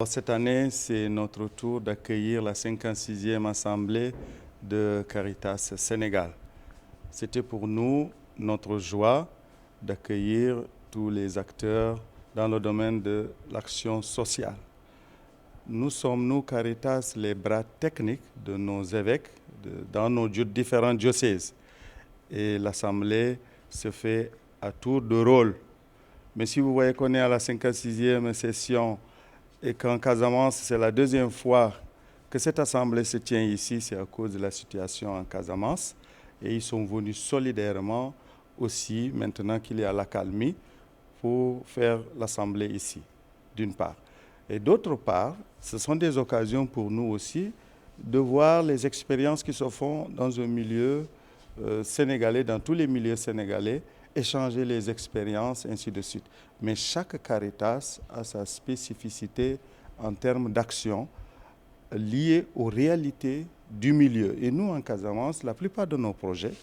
Cette année, c'est notre tour d'accueillir la 56e Assemblée de Caritas Sénégal. C'était pour nous notre joie d'accueillir tous les acteurs dans le domaine de l'action sociale. Nous sommes, nous, Caritas, les bras techniques de nos évêques dans nos différents diocèses. Et l'Assemblée se fait à tour de rôle. Mais si vous voyez qu'on est à la 56e session et qu'en Casamance, c'est la deuxième fois que cette Assemblée se tient ici, c'est à cause de la situation en Casamance. Et ils sont venus solidairement aussi, maintenant qu'il y a l'accalmie, pour faire l'Assemblée ici, d'une part. Et d'autre part, ce sont des occasions pour nous aussi de voir les expériences qui se font dans un milieu sénégalais, dans tous les milieux sénégalais, échanger les expériences, ainsi de suite. Mais chaque Caritas a sa spécificité en termes d'action liée aux réalités du milieu. Et nous, en Casamance, la plupart de nos projets,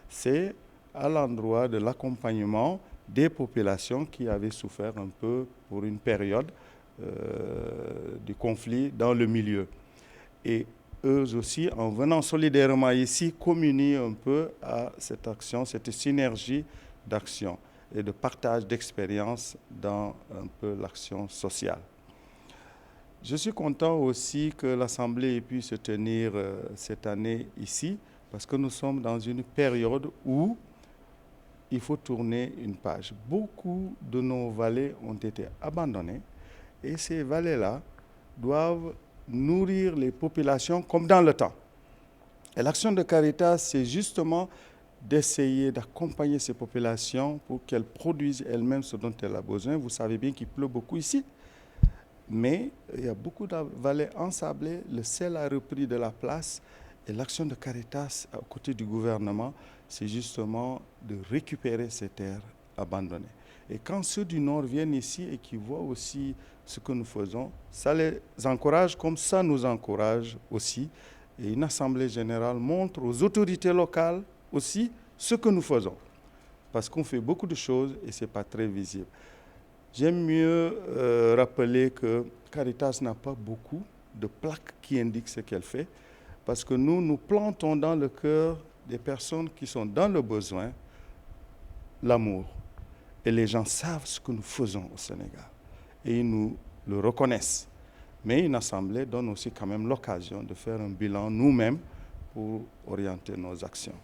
c'est à l'endroit de l'accompagnement des populations qui avaient souffert un peu pour une période du conflit dans le milieu. Et eux aussi, en venant solidairement ici, communient un peu à cette action, cette synergie d'action et de partage d'expériences dans un peu l'action sociale. Je suis content aussi que l'Assemblée ait pu se tenir cette année ici, parce que nous sommes dans une période où il faut tourner une page. Beaucoup de nos vallées ont été abandonnés et ces vallées-là doivent nourrir les populations comme dans le temps. Et l'action de Caritas, c'est justement d'essayer d'accompagner ces populations pour qu'elles produisent elles-mêmes ce dont elles ont besoin. Vous savez bien qu'il pleut beaucoup ici, mais il y a beaucoup de vallées ensablées, le sel a repris de la place et l'action de Caritas, à côté du gouvernement, c'est justement de récupérer ces terres abandonnées. Et quand ceux du Nord viennent ici et qui voient aussi ce que nous faisons, ça les encourage comme ça nous encourage aussi. Et une assemblée générale montre aux autorités locales aussi ce que nous faisons. Parce qu'on fait beaucoup de choses et ce n'est pas très visible. J'aime mieux rappeler que Caritas n'a pas beaucoup de plaques qui indiquent ce qu'elle fait. Parce que nous plantons dans le cœur des personnes qui sont dans le besoin l'amour. Et les gens savent ce que nous faisons au Sénégal. Et ils nous le reconnaissent. Mais une assemblée donne aussi quand même l'occasion de faire un bilan nous-mêmes pour orienter nos actions.